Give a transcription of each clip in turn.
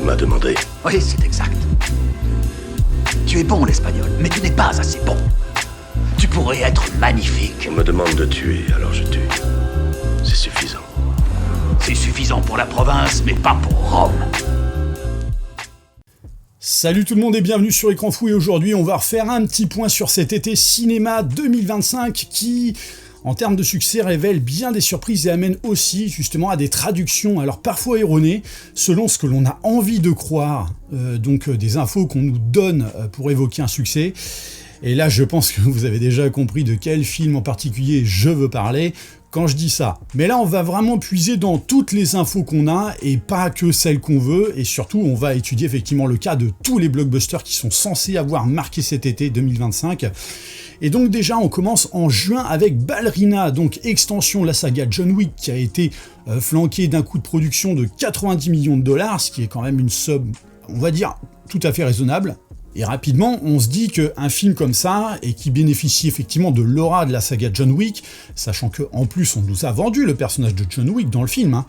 Tu m'as demandé. Oui, c'est exact. Tu es bon en espagnol, mais tu n'es pas assez bon. Tu pourrais être magnifique. On me demande de tuer, alors je tue. C'est suffisant. C'est suffisant pour la province, mais pas pour Rome. Salut tout le monde et bienvenue sur Écran Fou, et aujourd'hui on va refaire un petit point sur cet été cinéma 2025 qui, en termes de succès, révèle bien des surprises et amène aussi justement à des traductions, alors parfois erronées, selon ce que l'on a envie de croire, donc des infos qu'on nous donne pour évoquer un succès. Et là je pense que vous avez déjà compris de quel film en particulier je veux parler quand je dis ça. Mais là on va vraiment puiser dans toutes les infos qu'on a et pas que celles qu'on veut, et surtout on va étudier effectivement le cas de tous les blockbusters qui sont censés avoir marqué cet été 2025. Et donc déjà on commence en juin avec Ballerina, donc extension de la saga John Wick, qui a été flanquée d'un coût de production de 90 millions de dollars, ce qui est quand même une somme, on va dire, tout à fait raisonnable. Et rapidement, on se dit qu'un film comme ça, et qui bénéficie effectivement de l'aura de la saga John Wick, sachant qu'en plus on nous a vendu le personnage de John Wick dans le film,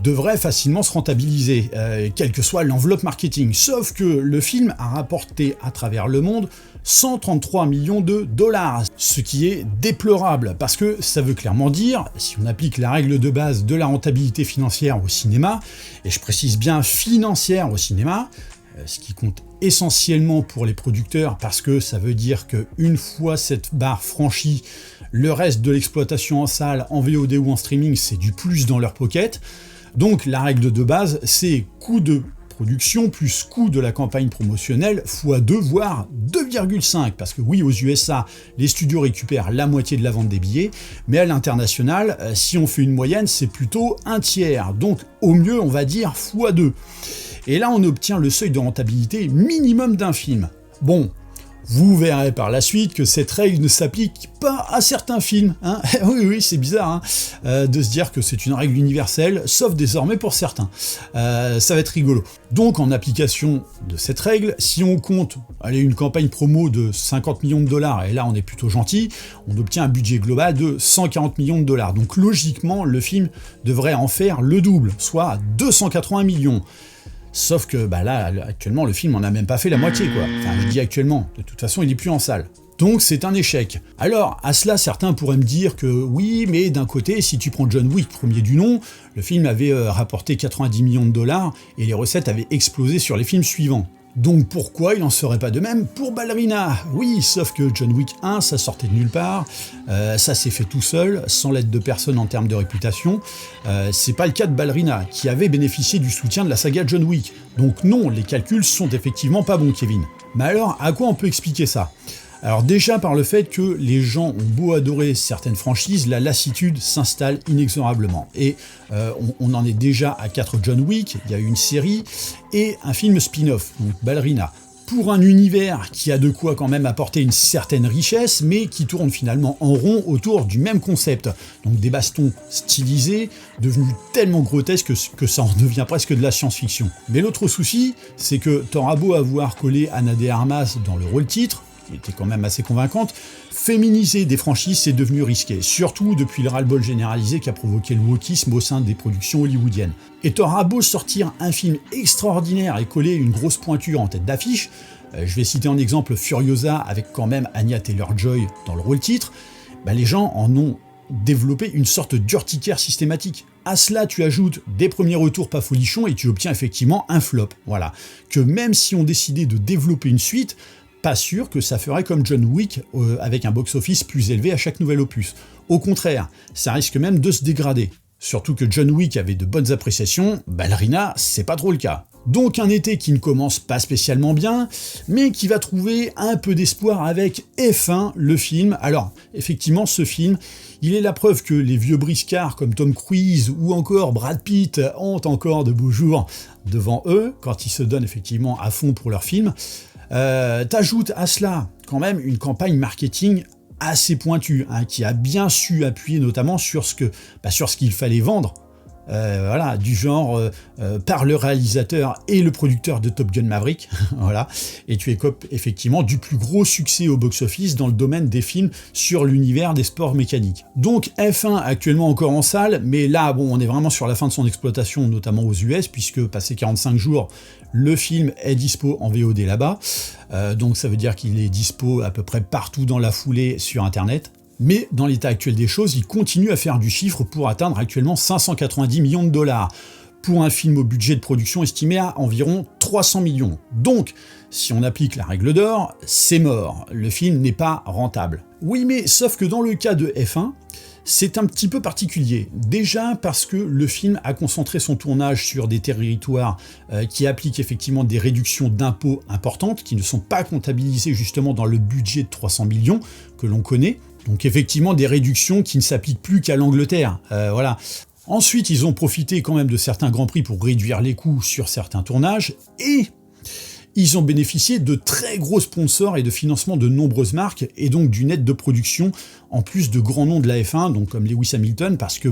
devrait facilement se rentabiliser, quelle que soit l'enveloppe marketing. Sauf que le film a rapporté à travers le monde 133 millions de dollars, ce qui est déplorable, parce que ça veut clairement dire, si on applique la règle de base de la rentabilité financière au cinéma, et je précise bien financière au cinéma, ce qui compte essentiellement pour les producteurs, parce que ça veut dire qu'une fois cette barre franchie, le reste de l'exploitation en salle, en VOD ou en streaming, c'est du plus dans leur pocket. Donc la règle de base, c'est coût de production plus coût de la campagne promotionnelle fois 2, voire 2,5, parce que oui, aux USA, les studios récupèrent la moitié de la vente des billets, mais à l'international, si on fait une moyenne, c'est plutôt un tiers, donc au mieux, on va dire fois 2. Et là, on obtient le seuil de rentabilité minimum d'un film. Bon, vous verrez par la suite que cette règle ne s'applique pas à certains films. Oui, c'est bizarre de se dire que c'est une règle universelle, sauf désormais pour certains. Ça va être rigolo. Donc, en application de cette règle, si on compte une campagne promo de 50 millions de dollars, et là on est plutôt gentil, on obtient un budget global de 140 millions de dollars. Donc logiquement, le film devrait en faire le double, soit 280 millions. Sauf que là, actuellement, le film en a même pas fait la moitié, quoi. Enfin, je dis actuellement, de toute façon, il est plus en salle. Donc c'est un échec. Alors, à cela, certains pourraient me dire que oui, mais d'un côté, si tu prends John Wick, premier du nom, le film avait rapporté 90 millions de dollars, et les recettes avaient explosé sur les films suivants. Donc pourquoi il n'en serait pas de même pour Ballerina? Oui, sauf que John Wick 1, ça sortait de nulle part, ça s'est fait tout seul, sans l'aide de personne en termes de réputation. C'est pas le cas de Ballerina, qui avait bénéficié du soutien de la saga John Wick. Donc non, les calculs sont effectivement pas bons, Kevin. Mais alors, à quoi on peut expliquer ça? Alors déjà par le fait que les gens ont beau adorer certaines franchises, la lassitude s'installe inexorablement. Et on en est déjà à 4 John Wick, il y a eu une série, et un film spin-off, donc Ballerina, pour un univers qui a de quoi quand même apporter une certaine richesse, mais qui tourne finalement en rond autour du même concept. Donc des bastons stylisés, devenus tellement grotesques que ça en devient presque de la science-fiction. Mais l'autre souci, c'est que t'auras beau avoir collé Ana de Armas dans le rôle titre, qui était quand même assez convaincante, féminiser des franchises, c'est devenu risqué, surtout depuis le ras-le-bol généralisé qu'a provoqué le wokisme au sein des productions hollywoodiennes. Et t'auras beau sortir un film extraordinaire et coller une grosse pointure en tête d'affiche, je vais citer en exemple Furiosa avec quand même Anya Taylor-Joy dans le rôle titre, les gens en ont développé une sorte d'urticaire systématique. À cela, tu ajoutes des premiers retours pas folichons et tu obtiens effectivement un flop. Voilà. Que même si on décidait de développer une suite, pas sûr que ça ferait comme John Wick avec un box-office plus élevé à chaque nouvel opus. Au contraire, ça risque même de se dégrader. Surtout que John Wick avait de bonnes appréciations, Ballerina, c'est pas trop le cas. Donc un été qui ne commence pas spécialement bien, mais qui va trouver un peu d'espoir avec F1, le film. Alors, effectivement, ce film, il est la preuve que les vieux briscards comme Tom Cruise ou encore Brad Pitt ont encore de beaux jours devant eux, quand ils se donnent effectivement à fond pour leur film. T'ajoutes à cela quand même une campagne marketing assez pointue, qui a bien su appuyer notamment sur ce qu'il fallait vendre voilà, du genre par le réalisateur et le producteur de Top Gun Maverick, voilà, et tu écopes effectivement du plus gros succès au box-office dans le domaine des films sur l'univers des sports mécaniques. Donc F1 actuellement encore en salle, mais là bon, on est vraiment sur la fin de son exploitation, notamment aux US, puisque passé 45 jours, le film est dispo en VOD là-bas, donc ça veut dire qu'il est dispo à peu près partout dans la foulée sur Internet. Mais dans l'état actuel des choses, il continue à faire du chiffre pour atteindre actuellement 590 millions de dollars, pour un film au budget de production estimé à environ 300 millions. Donc, si on applique la règle d'or, c'est mort, le film n'est pas rentable. Oui, mais sauf que dans le cas de F1, c'est un petit peu particulier. Déjà parce que le film a concentré son tournage sur des territoires qui appliquent effectivement des réductions d'impôts importantes, qui ne sont pas comptabilisées justement dans le budget de 300 millions que l'on connaît. Donc effectivement des réductions qui ne s'appliquent plus qu'à l'Angleterre, voilà. Ensuite, ils ont profité quand même de certains grands prix pour réduire les coûts sur certains tournages, et ils ont bénéficié de très gros sponsors et de financement de nombreuses marques, et donc d'une aide de production, en plus de grands noms de la F1, donc comme Lewis Hamilton, parce que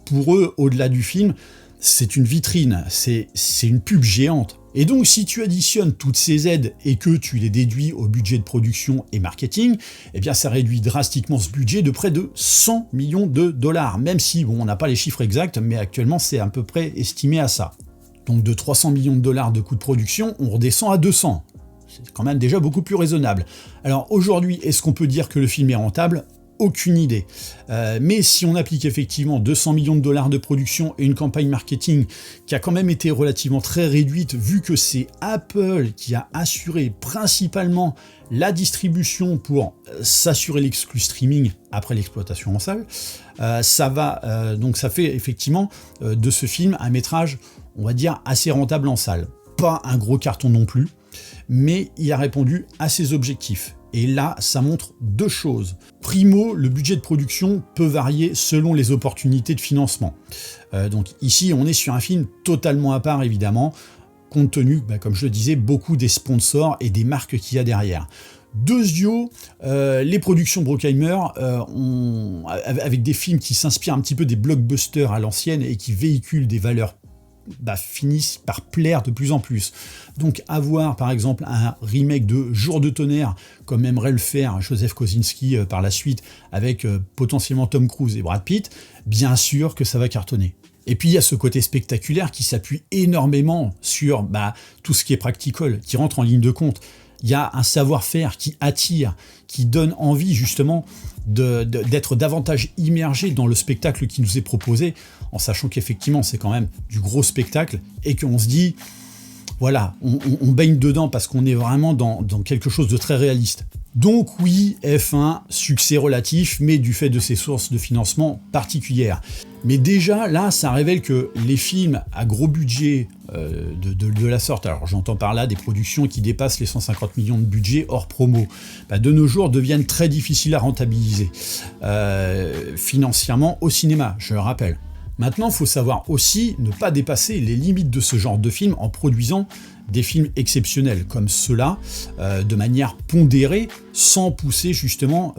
pour eux, au-delà du film, c'est une vitrine, c'est une pub géante. Et donc si tu additionnes toutes ces aides et que tu les déduis au budget de production et marketing, eh bien ça réduit drastiquement ce budget de près de 100 millions de dollars, même si bon, on n'a pas les chiffres exacts, mais actuellement c'est à peu près estimé à ça. Donc de 300 millions de dollars de coûts de production, on redescend à 200. C'est quand même déjà beaucoup plus raisonnable. Alors aujourd'hui, est-ce qu'on peut dire que le film est rentable ? Aucune idée. Mais si on applique effectivement 200 millions de dollars de production et une campagne marketing qui a quand même été relativement très réduite, vu que c'est Apple qui a assuré principalement la distribution pour s'assurer l'exclu streaming après l'exploitation en salle, donc ça fait effectivement de ce film un métrage, on va dire, assez rentable en salle. Pas un gros carton non plus, mais il a répondu à ses objectifs. Et là, ça montre deux choses. Primo, le budget de production peut varier selon les opportunités de financement. Donc ici, on est sur un film totalement à part, évidemment, compte tenu, comme je le disais, beaucoup des sponsors et des marques qu'il y a derrière. Deuxièmement, les productions Bruckheimer, avec des films qui s'inspirent un petit peu des blockbusters à l'ancienne et qui véhiculent des valeurs finissent par plaire de plus en plus. Donc avoir par exemple un remake de Jour de tonnerre, comme aimerait le faire Joseph Kosinski par la suite, avec potentiellement Tom Cruise et Brad Pitt, bien sûr que ça va cartonner. Et puis il y a ce côté spectaculaire qui s'appuie énormément sur tout ce qui est practical, qui rentre en ligne de compte. Il y a un savoir-faire qui attire, qui donne envie justement d'être davantage immergé dans le spectacle qui nous est proposé, en sachant qu'effectivement c'est quand même du gros spectacle et qu'on se dit, voilà, on baigne dedans parce qu'on est vraiment dans quelque chose de très réaliste. Donc oui, F1, succès relatif, mais du fait de ses sources de financement particulières. Mais déjà, là, ça révèle que les films à gros budget de la sorte, alors j'entends par là des productions qui dépassent les 150 millions de budget hors promo, de nos jours deviennent très difficiles à rentabiliser financièrement au cinéma, je le rappelle. Maintenant, il faut savoir aussi ne pas dépasser les limites de ce genre de film en produisant des films exceptionnels comme ceux-là, de manière pondérée, sans pousser justement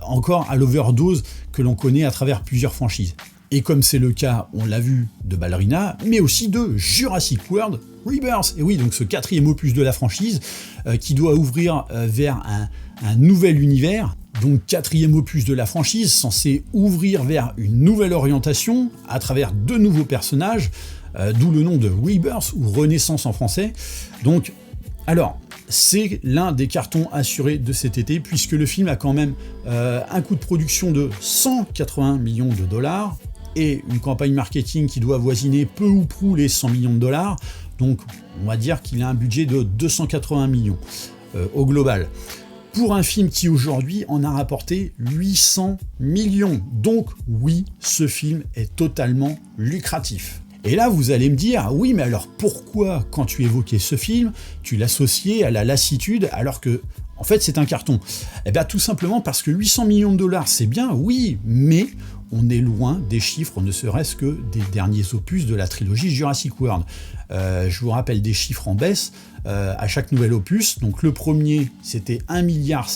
encore à l'overdose que l'on connaît à travers plusieurs franchises. Et comme c'est le cas, on l'a vu, de Ballerina, mais aussi de Jurassic World Rebirth. Et oui, donc ce 4e opus de la franchise qui doit ouvrir vers un nouvel univers. Donc 4e opus de la franchise, censé ouvrir vers une nouvelle orientation à travers de nouveaux personnages, d'où le nom de Rebirth ou Renaissance en français. Donc, alors, c'est l'un des cartons assurés de cet été, puisque le film a quand même un coût de production de 180 millions de dollars et une campagne marketing qui doit avoisiner peu ou prou les 100 millions de dollars. Donc, on va dire qu'il a un budget de 280 millions au global. Pour un film qui aujourd'hui en a rapporté 800 millions. Donc oui, ce film est totalement lucratif. Et là, vous allez me dire, oui, mais alors pourquoi, quand tu évoquais ce film, tu l'associais à la lassitude alors que, en fait, c'est un carton ? Eh bien, tout simplement parce que 800 millions de dollars, c'est bien, oui, mais on est loin des chiffres, ne serait-ce que des derniers opus de la trilogie Jurassic World. Je vous rappelle des chiffres en baisse à chaque nouvel opus. Donc le premier, c'était 1,7 milliard,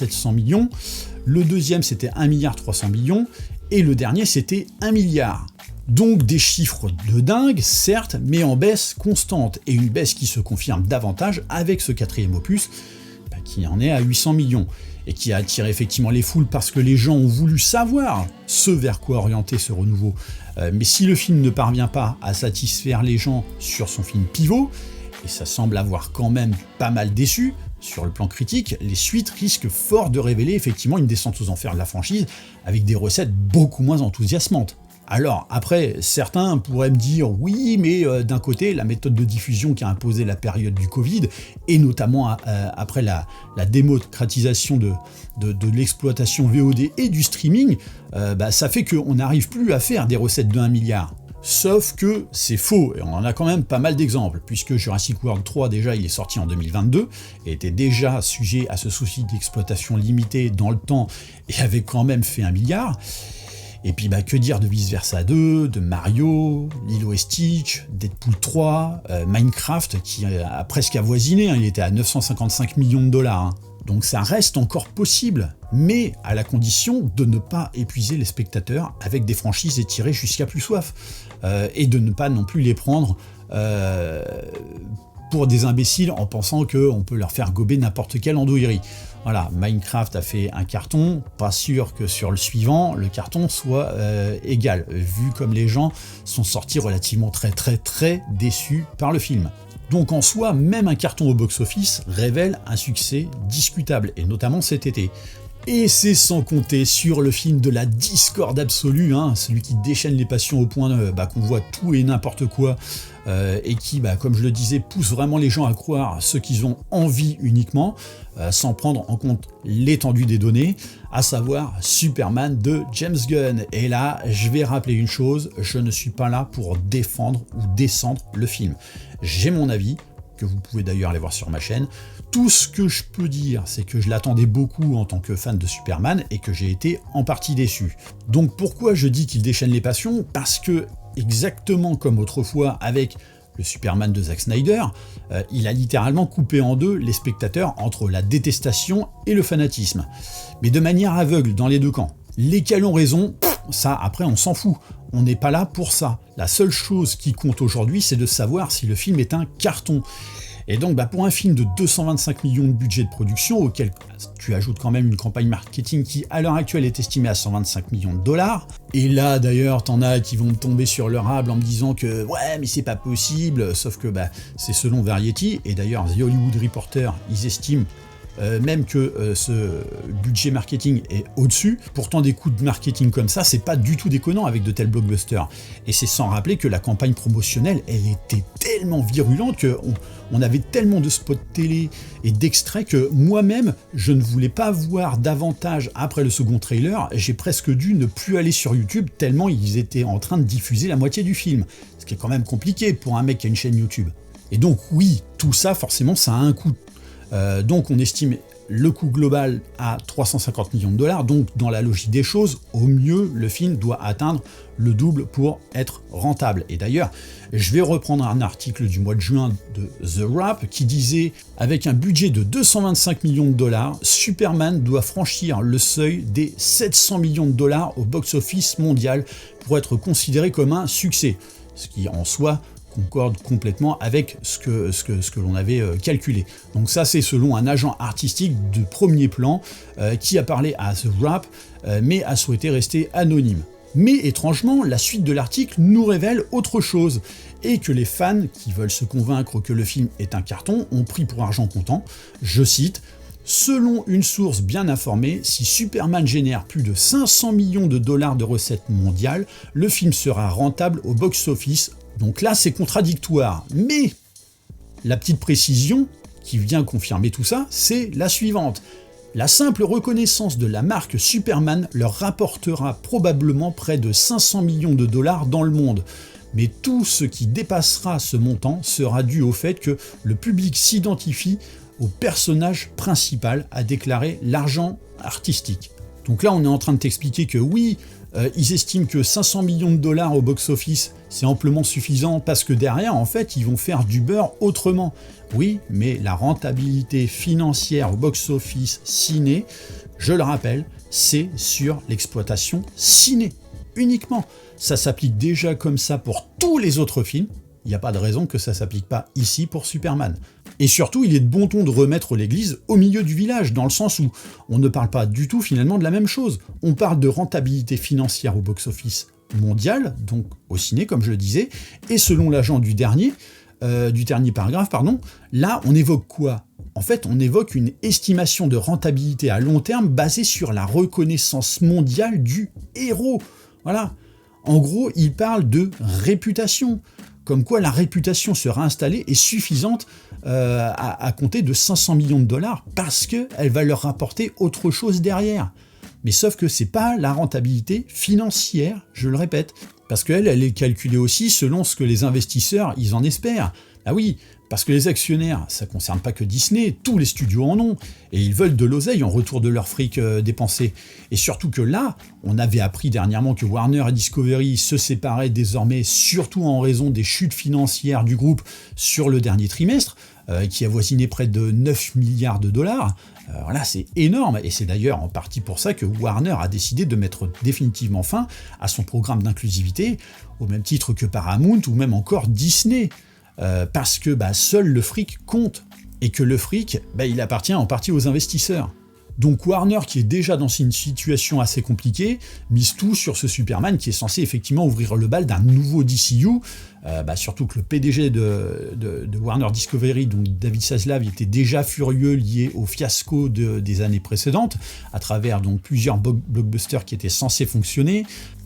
le deuxième, c'était 1,3 milliard, et le dernier, c'était 1 milliard. Donc des chiffres de dingue, certes, mais en baisse constante, et une baisse qui se confirme davantage avec ce 4e opus, qui en est à 800 millions, et qui a attiré effectivement les foules parce que les gens ont voulu savoir ce vers quoi orienter ce renouveau. Mais si le film ne parvient pas à satisfaire les gens sur son film pivot, et ça semble avoir quand même pas mal déçu, sur le plan critique, les suites risquent fort de révéler effectivement une descente aux enfers de la franchise, avec des recettes beaucoup moins enthousiasmantes. Alors, après, certains pourraient me dire « Oui, mais d'un côté, la méthode de diffusion qui a imposé la période du Covid, et notamment après la démocratisation de l'exploitation VOD et du streaming, ça fait qu'on n'arrive plus à faire des recettes de 1 milliard. » Sauf que c'est faux, et on en a quand même pas mal d'exemples, puisque Jurassic World 3, déjà, il est sorti en 2022, et était déjà sujet à ce souci d'exploitation limitée dans le temps, et avait quand même fait 1 milliard. Et puis que dire de Vice Versa 2, de Mario, Lilo et Stitch, Deadpool 3, Minecraft qui a presque avoisiné, il était à 955 millions de dollars. Donc ça reste encore possible, mais à la condition de ne pas épuiser les spectateurs avec des franchises étirées jusqu'à plus soif, et de ne pas non plus les prendre pour des imbéciles en pensant qu'on peut leur faire gober n'importe quelle andouillerie. Voilà, Minecraft a fait un carton, pas sûr que sur le suivant, le carton soit égal, vu comme les gens sont sortis relativement très déçus par le film. Donc en soi, même un carton au box-office révèle un succès discutable, et notamment cet été. Et c'est sans compter sur le film de la discorde absolue, celui qui déchaîne les passions au point qu'on voit tout et n'importe quoi, et qui, comme je le disais, pousse vraiment les gens à croire ce qu'ils ont envie uniquement, sans prendre en compte l'étendue des données, à savoir Superman de James Gunn. Et là, je vais rappeler une chose, je ne suis pas là pour défendre ou descendre le film. J'ai mon avis, que vous pouvez d'ailleurs aller voir sur ma chaîne. Tout ce que je peux dire, c'est que je l'attendais beaucoup en tant que fan de Superman et que j'ai été en partie déçu. Donc pourquoi je dis qu'il déchaîne les passions ? Parce que, exactement comme autrefois avec le Superman de Zack Snyder, il a littéralement coupé en deux les spectateurs entre la détestation et le fanatisme. Mais de manière aveugle dans les deux camps. Lesquels ont raison, ça après on s'en fout. On n'est pas là pour ça. La seule chose qui compte aujourd'hui, c'est de savoir si le film est un carton. Et donc pour un film de 225 millions de budget de production, auquel tu ajoutes quand même une campagne marketing qui à l'heure actuelle est estimée à 125 millions de dollars, et là d'ailleurs t'en as qui vont me tomber sur leur rable en me disant que ouais mais c'est pas possible, sauf que c'est selon Variety, et d'ailleurs The Hollywood Reporter, ils estiment même que ce budget marketing est au-dessus. Pourtant des coûts de marketing comme ça, c'est pas du tout déconnant avec de tels blockbusters. Et c'est sans rappeler que la campagne promotionnelle, elle était tellement virulente qu'on avait tellement de spots télé et d'extraits que moi-même, je ne voulais pas voir davantage après le second trailer. J'ai presque dû ne plus aller sur YouTube tellement ils étaient en train de diffuser la moitié du film. Ce qui est quand même compliqué pour un mec qui a une chaîne YouTube. Et donc oui, tout ça forcément ça a un coût. Donc on estime le coût global à 350 millions de dollars, donc dans la logique des choses, au mieux le film doit atteindre le double pour être rentable. Et d'ailleurs, je vais reprendre un article du mois de juin de The Wrap qui disait « Avec un budget de 225 millions de dollars, Superman doit franchir le seuil des 700 millions de dollars au box-office mondial pour être considéré comme un succès », ce qui en soi concorde complètement avec ce que l'on avait calculé. Donc ça c'est selon un agent artistique de premier plan qui a parlé à The Wrap mais a souhaité rester anonyme. Mais étrangement, la suite de l'article nous révèle autre chose, et que les fans qui veulent se convaincre que le film est un carton ont pris pour argent comptant, je cite, « Selon une source bien informée, si Superman génère plus de 500 millions de dollars de recettes mondiales, le film sera rentable au box-office. » Donc là, c'est contradictoire. Mais la petite précision qui vient confirmer tout ça, c'est la suivante. La simple reconnaissance de la marque Superman leur rapportera probablement près de 500 millions de dollars dans le monde. Mais tout ce qui dépassera ce montant sera dû au fait que le public s'identifie au personnage principal, a déclaré l'agent artistique. Donc là, on est en train de t'expliquer que oui, ils estiment que 500 millions de dollars au box-office, c'est amplement suffisant parce que derrière, en fait, ils vont faire du beurre autrement. Oui, mais la rentabilité financière au box-office ciné, je le rappelle, c'est sur l'exploitation ciné, uniquement. Ça s'applique déjà comme ça pour tous les autres films. Il n'y a pas de raison que ça s'applique pas ici pour Superman. Et surtout, il est de bon ton de remettre l'église au milieu du village, dans le sens où on ne parle pas du tout finalement de la même chose. On parle de rentabilité financière au box-office mondial, donc au ciné comme je le disais, et selon l'agent du dernier paragraphe, là on évoque quoi ? En fait, on évoque une estimation de rentabilité à long terme basée sur la reconnaissance mondiale du héros. Voilà. En gros, il parle de réputation. Comme quoi la réputation sera installée et suffisante à compter de 500 millions de dollars parce qu'elle va leur rapporter autre chose derrière. Mais sauf que c'est pas la rentabilité financière, je le répète, parce qu'elle est calculée aussi selon ce que les investisseurs ils en espèrent. Ah oui, parce que les actionnaires, ça ne concerne pas que Disney, tous les studios en ont, et ils veulent de l'oseille en retour de leur fric dépensé. Et surtout que là, on avait appris dernièrement que Warner et Discovery se séparaient désormais, surtout en raison des chutes financières du groupe sur le dernier trimestre, qui avoisinait près de 9 milliards de dollars. Voilà, c'est énorme, et c'est d'ailleurs en partie pour ça que Warner a décidé de mettre définitivement fin à son programme d'inclusivité, au même titre que Paramount ou même encore Disney. Parce que seul le fric compte, et que le fric, il appartient en partie aux investisseurs. Donc Warner, qui est déjà dans une situation assez compliquée, mise tout sur ce Superman qui est censé effectivement ouvrir le bal d'un nouveau DCU, surtout que le PDG de Warner Discovery, donc David Zaslav, était déjà furieux lié au fiasco des années précédentes, à travers donc plusieurs blockbusters qui étaient censés fonctionner.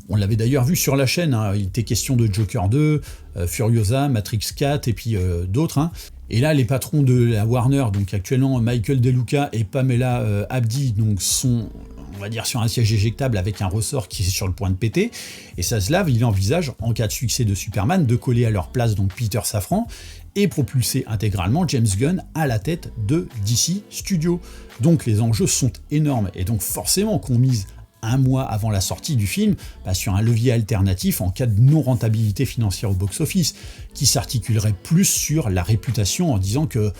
On l'avait d'ailleurs vu sur la chaîne, il était question de Joker 2, Furiosa, Matrix 4 et puis d'autres. Et là, les patrons de la Warner, donc actuellement Michael De Luca et Pamela Abdi, donc sont, on va dire, sur un siège éjectable avec un ressort qui est sur le point de péter. Et Zaslav, il envisage, en cas de succès de Superman, de coller à leur place donc Peter Safran et propulser intégralement James Gunn à la tête de DC Studios. Donc les enjeux sont énormes, et donc forcément qu'on mise un mois avant la sortie du film, sur un levier alternatif en cas de non-rentabilité financière au box-office, qui s'articulerait plus sur la réputation en disant que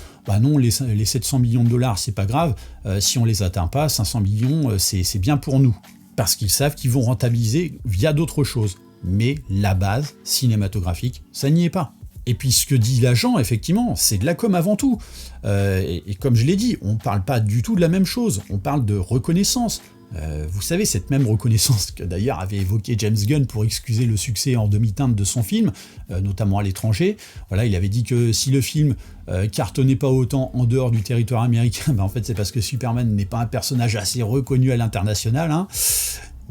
non, les 700 millions de dollars, c'est pas grave, si on les atteint pas, 500 millions, c'est bien pour nous. Parce qu'ils savent qu'ils vont rentabiliser via d'autres choses. Mais la base cinématographique, ça n'y est pas. Et puis ce que dit l'agent, effectivement, c'est de la com avant tout. Et comme je l'ai dit, on parle pas du tout de la même chose, on parle de reconnaissance. Vous savez, cette même reconnaissance que d'ailleurs avait évoqué James Gunn pour excuser le succès en demi-teinte de son film, notamment à l'étranger. Voilà, il avait dit que si le film cartonnait pas autant en dehors du territoire américain, en fait c'est parce que Superman n'est pas un personnage assez reconnu à l'international.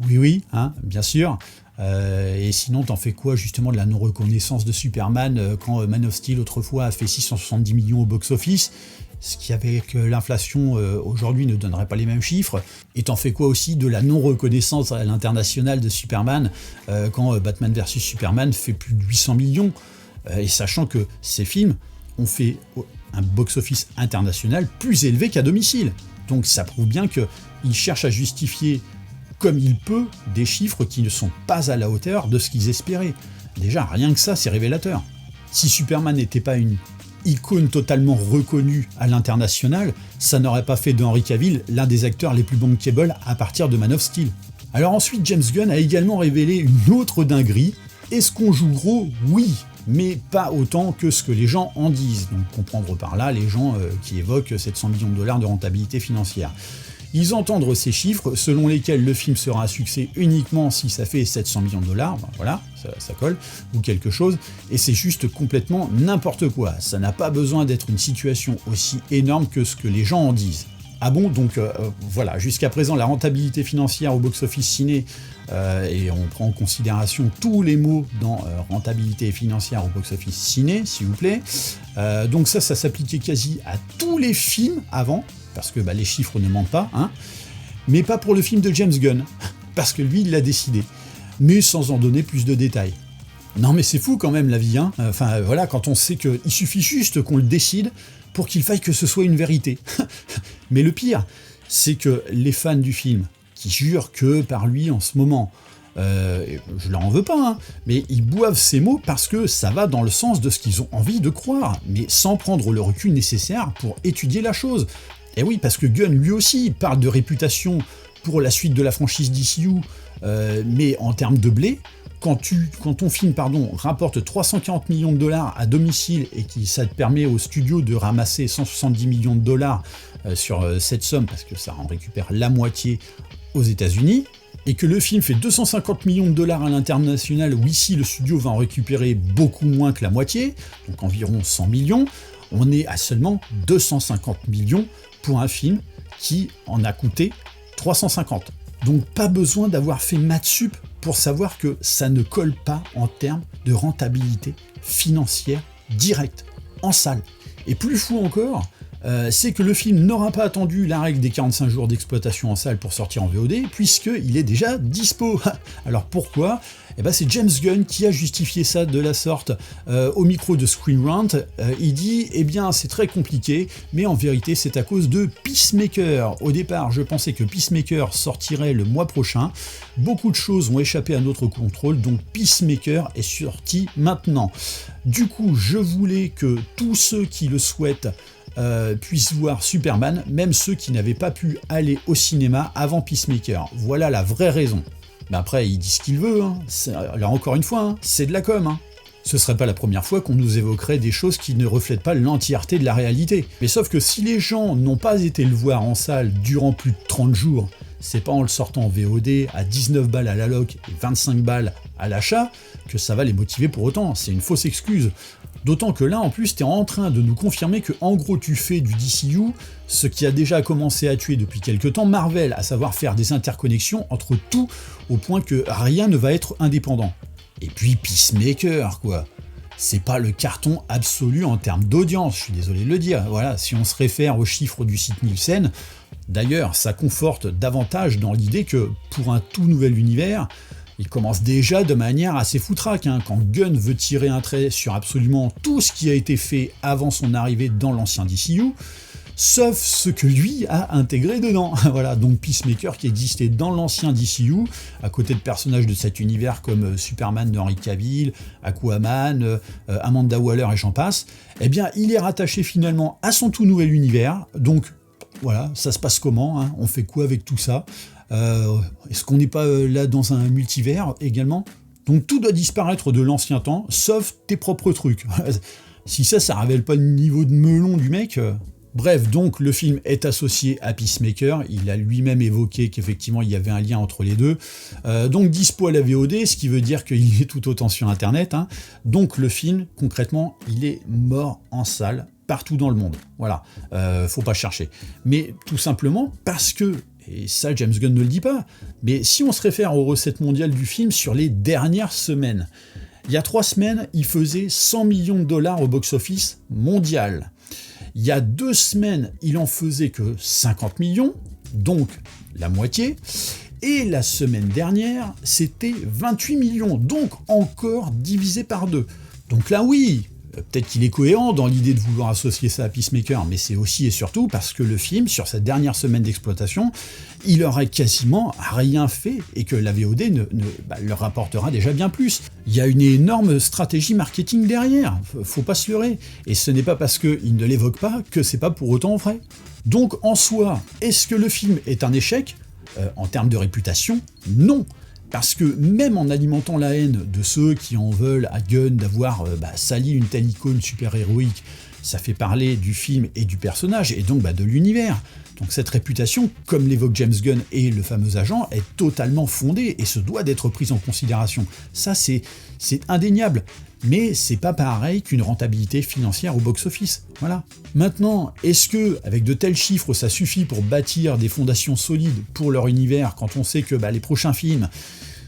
Oui, bien sûr. Et sinon, t'en fais quoi justement de la non-reconnaissance de Superman quand Man of Steel autrefois a fait 670 millions au box-office, ce qui avec l'inflation aujourd'hui ne donnerait pas les mêmes chiffres. Et t'en fais quoi aussi de la non-reconnaissance à l'international de Superman quand Batman vs Superman fait plus de 800 millions, et sachant que ces films ont fait un box-office international plus élevé qu'à domicile. Donc ça prouve bien qu'il cherche à justifier comme il peut des chiffres qui ne sont pas à la hauteur de ce qu'ils espéraient. Déjà, rien que ça, c'est révélateur. Si Superman n'était pas une icône totalement reconnue à l'international, ça n'aurait pas fait d'Henry Cavill l'un des acteurs les plus bankable à partir de Man of Steel. Alors ensuite, James Gunn a également révélé une autre dinguerie. Est-ce qu'on joue gros ? Oui, mais pas autant que ce que les gens en disent. Donc comprendre par là les gens qui évoquent 700 millions de dollars de rentabilité financière. Ils entendent ces chiffres selon lesquels le film sera un succès uniquement si ça fait 700 millions de dollars, voilà, ça colle, ou quelque chose, et c'est juste complètement n'importe quoi. Ça n'a pas besoin d'être une situation aussi énorme que ce que les gens en disent. Ah bon, donc voilà, jusqu'à présent la rentabilité financière au box-office ciné, et on prend en considération tous les mots dans rentabilité financière au box-office ciné, s'il vous plaît, donc ça s'appliquait quasi à tous les films avant, parce que les chiffres ne mentent pas, mais pas pour le film de James Gunn, parce que lui il l'a décidé, mais sans en donner plus de détails. Non mais c'est fou quand même la vie, enfin voilà, quand on sait qu'il suffit juste qu'on le décide pour qu'il faille que ce soit une vérité. Mais le pire, c'est que les fans du film, qui jurent que par lui en ce moment, je leur en veux pas, mais ils boivent ces mots parce que ça va dans le sens de ce qu'ils ont envie de croire, mais sans prendre le recul nécessaire pour étudier la chose. Et oui, parce que Gunn lui aussi parle de réputation pour la suite de la franchise DCU, mais en termes de blé, quand ton film rapporte 340 millions de dollars à domicile et que ça te permet au studio de ramasser 170 millions de dollars sur cette somme, parce que ça en récupère la moitié aux États-Unis, et que le film fait 250 millions de dollars à l'international, où ici le studio va en récupérer beaucoup moins que la moitié, donc environ 100 millions, on est à seulement 250 millions pour un film qui en a coûté 350. Donc pas besoin d'avoir fait maths sup pour savoir que ça ne colle pas en termes de rentabilité financière directe, en salle. Et plus fou encore, c'est que le film n'aura pas attendu la règle des 45 jours d'exploitation en salle pour sortir en VOD, puisqu'il est déjà dispo. Alors pourquoi ? C'est James Gunn qui a justifié ça de la sorte au micro de Screen Rant. Il dit c'est très compliqué, mais en vérité c'est à cause de Peacemaker. Au départ, je pensais que Peacemaker sortirait le mois prochain. Beaucoup de choses ont échappé à notre contrôle, donc Peacemaker est sorti maintenant. Du coup, je voulais que tous ceux qui le souhaitent puissent voir Superman, même ceux qui n'avaient pas pu aller au cinéma avant Peacemaker. Voilà la vraie raison. Après, il dit ce qu'il veut, là encore une fois, c'est de la com. Ce serait pas la première fois qu'on nous évoquerait des choses qui ne reflètent pas l'entièreté de la réalité. Mais sauf que si les gens n'ont pas été le voir en salle durant plus de 30 jours, c'est pas en le sortant en VOD à 19 balles à la loc et 25 balles à l'achat que ça va les motiver pour autant. C'est une fausse excuse. D'autant que là, en plus, t'es en train de nous confirmer que, en gros, tu fais du DCU, ce qui a déjà commencé à tuer depuis quelques temps Marvel, à savoir faire des interconnexions entre tout, au point que rien ne va être indépendant. Et puis Peacemaker, quoi. C'est pas le carton absolu en termes d'audience, je suis désolé de le dire. Voilà, si on se réfère aux chiffres du site Nielsen, d'ailleurs, ça conforte davantage dans l'idée que, pour un tout nouvel univers, il commence déjà de manière assez foutraque, quand Gunn veut tirer un trait sur absolument tout ce qui a été fait avant son arrivée dans l'ancien DCU, sauf ce que lui a intégré dedans. Voilà, donc Peacemaker qui existait dans l'ancien DCU, à côté de personnages de cet univers comme Superman de Henry Cavill, Aquaman, Amanda Waller et j'en passe, il est rattaché finalement à son tout nouvel univers, donc voilà, ça se passe comment, on fait quoi avec tout ça ? Est-ce qu'on n'est pas là dans un multivers également ? Donc tout doit disparaître de l'ancien temps, sauf tes propres trucs. Si ça révèle pas le niveau de melon du mec... Bref, donc le film est associé à Peacemaker, il a lui-même évoqué qu'effectivement il y avait un lien entre les deux, donc dispo à la VOD, ce qui veut dire qu'il est tout autant sur internet, donc le film, concrètement, il est mort en salle, partout dans le monde, voilà, faut pas chercher. Mais tout simplement parce que, et ça James Gunn ne le dit pas, mais si on se réfère aux recettes mondiales du film sur les dernières semaines, il y a 3 semaines, il faisait 100 millions de dollars au box-office mondial. Il y a 2 semaines, il en faisait que 50 millions, donc la moitié, et la semaine dernière, c'était 28 millions, donc encore divisé par 2. Donc là oui, peut-être qu'il est cohérent dans l'idée de vouloir associer ça à Peacemaker, mais c'est aussi et surtout parce que le film, sur sa dernière semaine d'exploitation, il aurait quasiment rien fait et que la VOD leur rapportera déjà bien plus. Il y a une énorme stratégie marketing derrière, faut pas se leurrer. Et ce n'est pas parce qu'il ne l'évoque pas que c'est pas pour autant vrai. Donc en soi, est-ce que le film est un échec ? En termes de réputation, non. Parce que même en alimentant la haine de ceux qui en veulent à Gunn d'avoir sali une telle icône super-héroïque, ça fait parler du film et du personnage, et donc de l'univers. Donc cette réputation, comme l'évoque James Gunn et le fameux agent, est totalement fondée et se doit d'être prise en considération. Ça, c'est indéniable. Mais c'est pas pareil qu'une rentabilité financière au box-office. Voilà. Maintenant, est-ce que, avec de tels chiffres, ça suffit pour bâtir des fondations solides pour leur univers, quand on sait que les prochains films,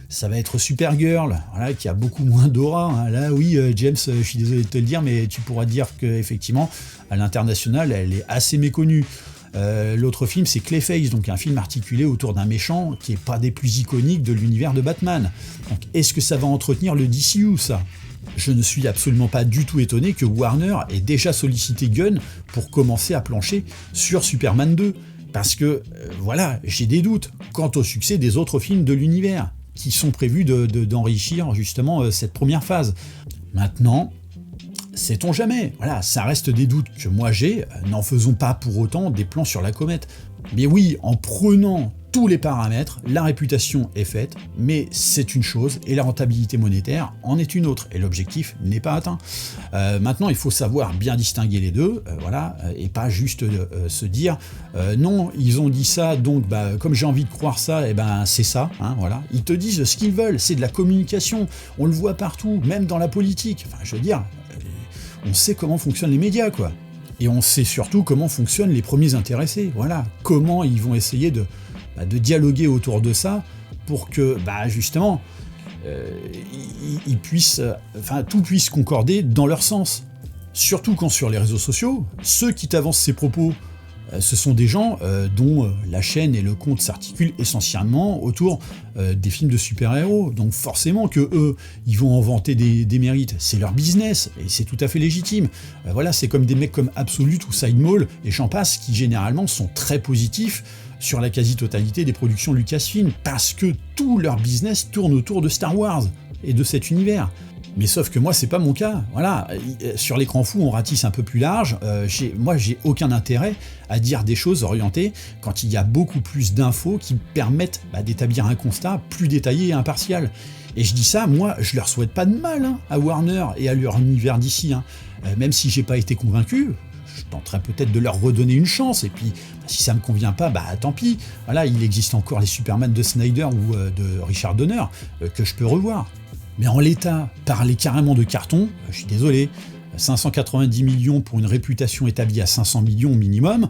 ça va être Supergirl, voilà, qui a beaucoup moins d'aura. Là, oui, James, je suis désolé de te le dire, mais tu pourras dire qu'effectivement, à l'international, elle est assez méconnue. L'autre film, c'est Clayface, donc un film articulé autour d'un méchant qui est pas des plus iconiques de l'univers de Batman. Donc, est-ce que ça va entretenir le DCU, ça ? Je ne suis absolument pas du tout étonné que Warner ait déjà sollicité Gunn pour commencer à plancher sur Superman 2. Parce que, voilà, j'ai des doutes quant au succès des autres films de l'univers, qui sont prévus d'enrichir justement cette première phase. Maintenant, sait-on jamais, voilà, ça reste des doutes que moi j'ai, n'en faisons pas pour autant des plans sur la comète. Mais oui, en prenant tous les paramètres, la réputation est faite, mais c'est une chose, et la rentabilité monétaire en est une autre, et l'objectif n'est pas atteint. Maintenant, il faut savoir bien distinguer les deux, et pas juste se dire non, ils ont dit ça, donc comme j'ai envie de croire ça, c'est ça, voilà. Ils te disent ce qu'ils veulent, c'est de la communication, on le voit partout, même dans la politique. Enfin, je veux dire, on sait comment fonctionnent les médias, quoi. Et on sait surtout comment fonctionnent les premiers intéressés, voilà. Comment ils vont essayer de dialoguer autour de ça pour que, justement, ils puissent, tout puisse concorder dans leur sens. Surtout quand sur les réseaux sociaux, ceux qui t'avancent ces propos, ce sont des gens dont la chaîne et le compte s'articulent essentiellement autour des films de super-héros. Donc forcément que eux, ils vont en vanter des mérites. C'est leur business, et c'est tout à fait légitime. C'est comme des mecs comme Absolute ou Sidemall, et j'en passe, qui généralement sont très positifs sur la quasi-totalité des productions Lucasfilm, parce que tout leur business tourne autour de Star Wars et de cet univers. Mais sauf que moi, c'est pas mon cas. Voilà, sur l'écran fou, on ratisse un peu plus large. Moi, j'ai aucun intérêt à dire des choses orientées quand il y a beaucoup plus d'infos qui permettent d'établir un constat plus détaillé et impartial. Et je dis ça, moi, je leur souhaite pas de mal à Warner et à leur univers d'ici. Même si j'ai pas été convaincu, je tenterai peut-être de leur redonner une chance, et puis si ça me convient pas, tant pis. Voilà, il existe encore les Superman de Snyder ou de Richard Donner que je peux revoir. Mais en l'état, parler carrément de carton, je suis désolé, 590 millions pour une réputation établie à 500 millions minimum,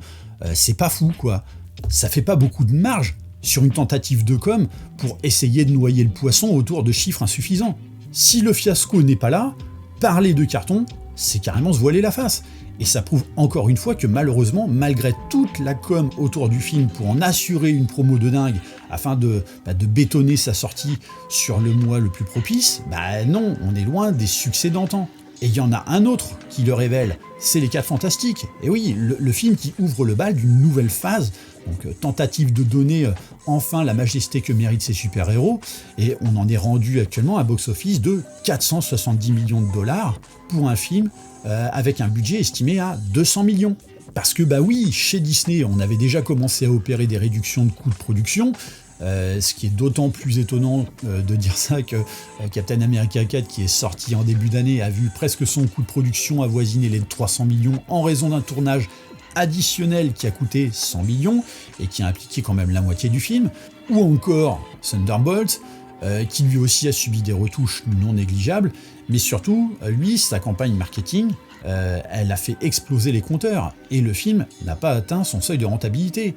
c'est pas fou, quoi. Ça fait pas beaucoup de marge sur une tentative de com pour essayer de noyer le poisson autour de chiffres insuffisants. Si le fiasco n'est pas là, parler de carton, c'est carrément se voiler la face. Et ça prouve encore une fois que malheureusement, malgré toute la com autour du film pour en assurer une promo de dingue, afin de bétonner sa sortie sur le mois le plus propice, non, on est loin des succès d'antan. Et il y en a un autre qui le révèle, c'est Les 4 Fantastiques. Et oui, le film qui ouvre le bal d'une nouvelle phase, donc tentative de donner enfin la majesté que méritent ces super-héros, et on en est rendu actuellement à un box-office de 470 millions de dollars pour un film avec un budget estimé à 200 millions. Parce que oui, chez Disney, on avait déjà commencé à opérer des réductions de coûts de production, ce qui est d'autant plus étonnant de dire ça que Captain America 4, qui est sorti en début d'année, a vu presque son coût de production avoisiner les 300 millions en raison d'un tournage additionnel qui a coûté 100 millions et qui a impliqué quand même la moitié du film, ou encore Thunderbolt, qui lui aussi a subi des retouches non négligeables, mais surtout, lui, sa campagne marketing, elle a fait exploser les compteurs, et le film n'a pas atteint son seuil de rentabilité.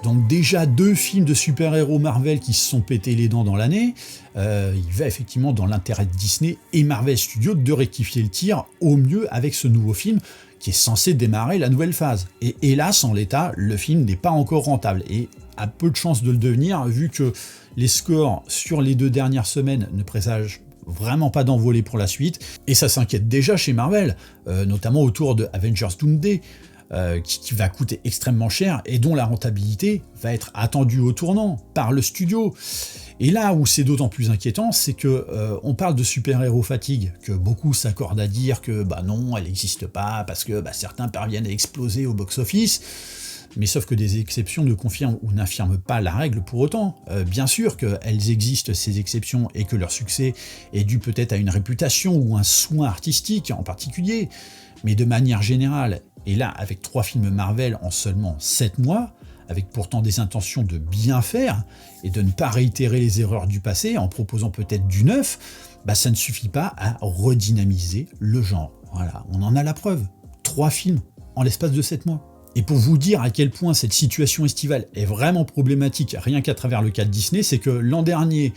Donc déjà 2 films de super-héros Marvel qui se sont pété les dents dans l'année, il va effectivement dans l'intérêt de Disney et Marvel Studios de rectifier le tir au mieux avec ce nouveau film qui est censé démarrer la nouvelle phase. Et hélas, en l'état, le film n'est pas encore rentable et a peu de chances de le devenir vu que les scores sur les 2 dernières semaines ne présagent vraiment pas d'envolée pour la suite, et ça s'inquiète déjà chez Marvel, notamment autour de Avengers Doomsday, qui va coûter extrêmement cher et dont la rentabilité va être attendue au tournant par le studio. Et là où c'est d'autant plus inquiétant, c'est que on parle de super-héros fatigue, que beaucoup s'accordent à dire que non, elle n'existe pas, parce que certains parviennent à exploser au box-office, mais sauf que des exceptions ne confirment ou n'affirment pas la règle pour autant. Bien sûr qu'elles existent, ces exceptions, et que leur succès est dû peut-être à une réputation ou un soin artistique en particulier, mais de manière générale, et là avec 3 films Marvel en seulement 7 mois, avec pourtant des intentions de bien faire, et de ne pas réitérer les erreurs du passé en proposant peut-être du neuf, ça ne suffit pas à redynamiser le genre. Voilà, on en a la preuve. 3 films en l'espace de 7 mois. Et pour vous dire à quel point cette situation estivale est vraiment problématique, rien qu'à travers le cas de Disney, c'est que l'an dernier,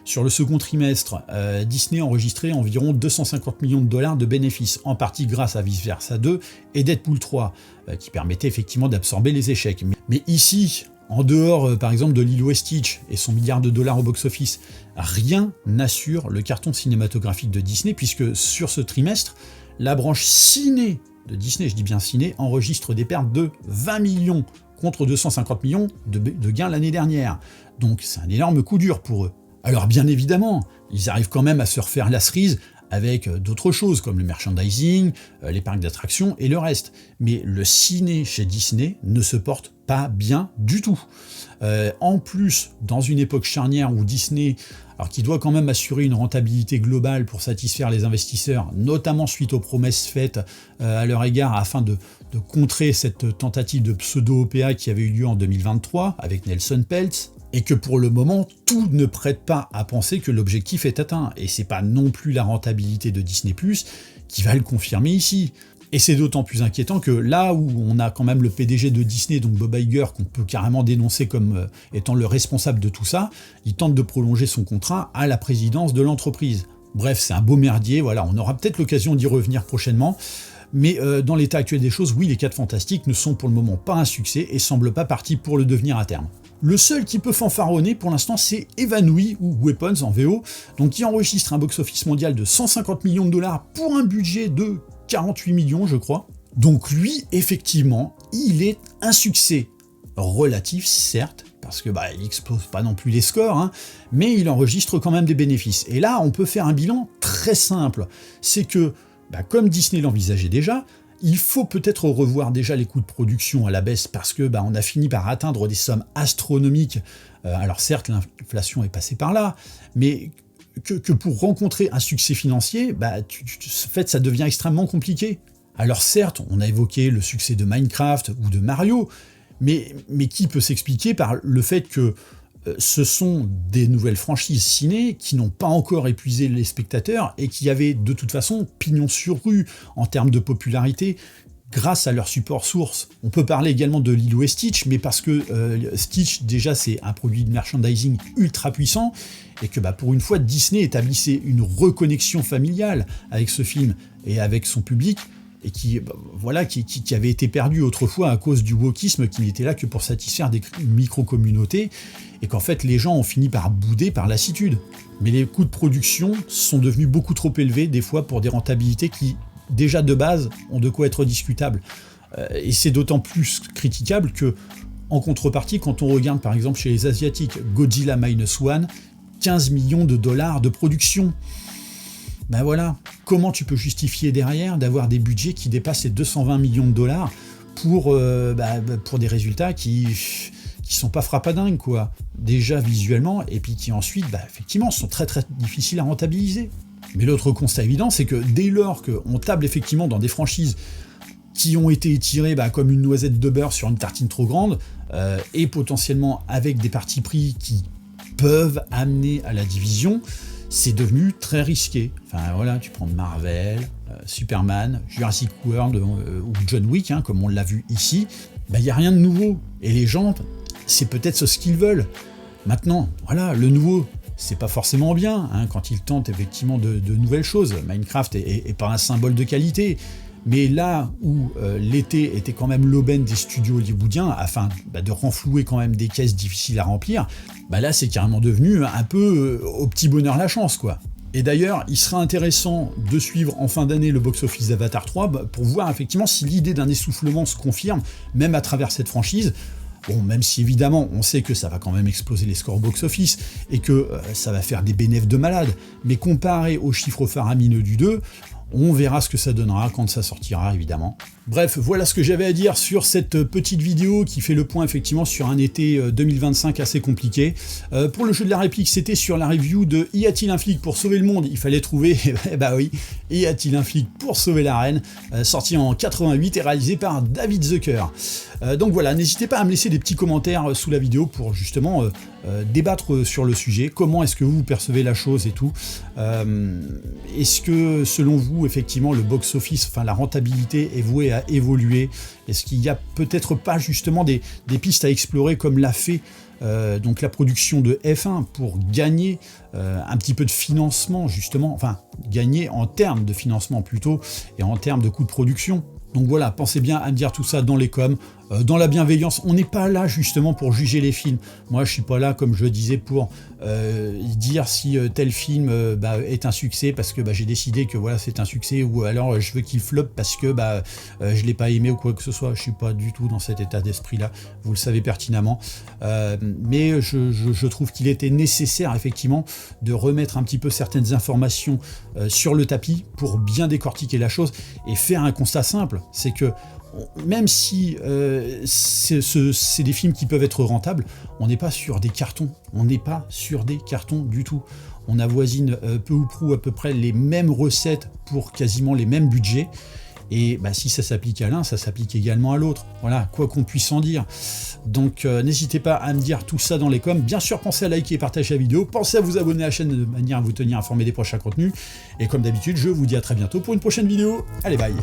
sur le second trimestre, Disney a enregistré environ 250 millions de dollars de bénéfices, en partie grâce à Vice Versa 2 et Deadpool 3, qui permettaient effectivement d'absorber les échecs. Mais ici, en dehors par exemple de Lilo et Stitch et son milliard de dollars au box-office, rien n'assure le carton cinématographique de Disney, puisque sur ce trimestre, la branche ciné de Disney, je dis bien ciné, enregistre des pertes de 20 millions contre 250 millions de gains l'année dernière. Donc c'est un énorme coup dur pour eux. Alors bien évidemment, ils arrivent quand même à se refaire la cerise avec d'autres choses comme le merchandising, les parcs d'attractions et le reste. Mais le ciné chez Disney ne se porte pas bien du tout. En plus, dans une époque charnière où Disney, alors qui doit quand même assurer une rentabilité globale pour satisfaire les investisseurs, notamment suite aux promesses faites à leur égard afin de contrer cette tentative de pseudo-OPA qui avait eu lieu en 2023 avec Nelson Peltz, et que pour le moment, tout ne prête pas à penser que l'objectif est atteint. Et c'est pas non plus la rentabilité de Disney+, qui va le confirmer ici. Et c'est d'autant plus inquiétant que là où on a quand même le PDG de Disney, donc Bob Iger, qu'on peut carrément dénoncer comme étant le responsable de tout ça, il tente de prolonger son contrat à la présidence de l'entreprise. Bref, c'est un beau merdier, voilà, on aura peut-être l'occasion d'y revenir prochainement. Mais dans l'état actuel des choses, oui, les 4 Fantastiques ne sont pour le moment pas un succès et semblent pas partis pour le devenir à terme. Le seul qui peut fanfaronner pour l'instant, c'est Évanoui, ou Weapons en VO, donc qui enregistre un box-office mondial de 150 millions de dollars pour un budget de 48 millions, je crois. Donc lui, effectivement, il est un succès relatif, certes, parce que il explose pas non plus les scores, mais il enregistre quand même des bénéfices. Et là, on peut faire un bilan très simple. C'est que, comme Disney l'envisageait déjà, il faut peut-être revoir déjà les coûts de production à la baisse parce que on a fini par atteindre des sommes astronomiques. Alors certes, l'inflation est passée par là, mais que pour rencontrer un succès financier, ça devient extrêmement compliqué. Alors certes, on a évoqué le succès de Minecraft ou de Mario, mais qui peut s'expliquer par le fait que ce sont des nouvelles franchises ciné qui n'ont pas encore épuisé les spectateurs et qui avaient de toute façon pignon sur rue en termes de popularité grâce à leur support source. On peut parler également de Lilo et Stitch, mais parce que Stitch déjà c'est un produit de merchandising ultra puissant et que pour une fois Disney établissait une reconnexion familiale avec ce film et avec son public, et qui avait été perdu autrefois à cause du wokisme qui n'était là que pour satisfaire des micro-communautés, et qu'en fait les gens ont fini par bouder par lassitude. Mais les coûts de production sont devenus beaucoup trop élevés, des fois pour des rentabilités qui, déjà de base, ont de quoi être discutables. Et c'est d'autant plus critiquable que, en contrepartie, quand on regarde par exemple chez les Asiatiques, Godzilla Minus One, 15 millions de dollars de production. Voilà, comment tu peux justifier derrière d'avoir des budgets qui dépassent les 220 millions de dollars pour des résultats qui sont pas frappadingues, quoi. Déjà visuellement, et puis qui ensuite, effectivement, sont très très difficiles à rentabiliser. Mais l'autre constat évident, c'est que dès lors qu'on table effectivement dans des franchises qui ont été étirées comme une noisette de beurre sur une tartine trop grande, et potentiellement avec des partis pris qui peuvent amener à la division, c'est devenu très risqué. Enfin voilà, tu prends Marvel, Superman, Jurassic World ou John Wick, comme on l'a vu ici, il n'y a rien de nouveau. Et les gens, c'est peut-être ce qu'ils veulent. Maintenant, voilà, le nouveau, c'est pas forcément bien, quand ils tentent effectivement de nouvelles choses. Minecraft est pas un symbole de qualité. Mais là où l'été était quand même l'aubaine des studios hollywoodiens, afin de renflouer quand même des caisses difficiles à remplir, là c'est carrément devenu un peu au petit bonheur la chance, quoi. Et d'ailleurs, il sera intéressant de suivre en fin d'année le box-office d'Avatar 3 pour voir effectivement si l'idée d'un essoufflement se confirme, même à travers cette franchise. Bon, même si évidemment on sait que ça va quand même exploser les scores box-office et que ça va faire des bénéfices de malade, mais comparé aux chiffres faramineux du 2, on verra ce que ça donnera quand ça sortira, évidemment. Bref, voilà ce que j'avais à dire sur cette petite vidéo qui fait le point effectivement sur un été 2025 assez compliqué. Pour le jeu de la réplique, c'était sur la review de Y a-t-il un flic pour sauver le monde ? Il fallait trouver, oui, Y a-t-il un flic pour sauver la reine ? Sorti en 88 et réalisé par David Zucker. Donc voilà, n'hésitez pas à me laisser des petits commentaires sous la vidéo pour justement débattre sur le sujet. Comment est-ce que vous percevez la chose et tout ? Est-ce que selon vous, effectivement, le box-office, enfin la rentabilité est vouée à évoluer ? Est-ce qu'il n'y a peut-être pas justement des pistes à explorer comme l'a fait donc la production de F1 pour gagner un petit peu de financement justement, enfin gagner en termes de financement plutôt et en termes de coûts de production ? Donc voilà, pensez bien à me dire tout ça dans les coms, dans la bienveillance. On n'est pas là justement pour juger les films. Moi, je suis pas là, comme je disais, pour dire si tel film est un succès parce que j'ai décidé que voilà c'est un succès, ou alors je veux qu'il floppe parce que je l'ai pas aimé ou quoi que ce soit. Je suis pas du tout dans cet état d'esprit-là. Vous le savez pertinemment. Mais je trouve qu'il était nécessaire effectivement de remettre un petit peu certaines informations sur le tapis pour bien décortiquer la chose et faire un constat simple. C'est que même si c'est des films qui peuvent être rentables, on n'est pas sur des cartons. On n'est pas sur des cartons du tout. On avoisine peu ou prou à peu près les mêmes recettes pour quasiment les mêmes budgets. Et si ça s'applique à l'un, ça s'applique également à l'autre. Voilà, quoi qu'on puisse en dire. Donc n'hésitez pas à me dire tout ça dans les coms. Bien sûr, pensez à liker et partager la vidéo. Pensez à vous abonner à la chaîne de manière à vous tenir informé des prochains contenus. Et comme d'habitude, je vous dis à très bientôt pour une prochaine vidéo. Allez, bye!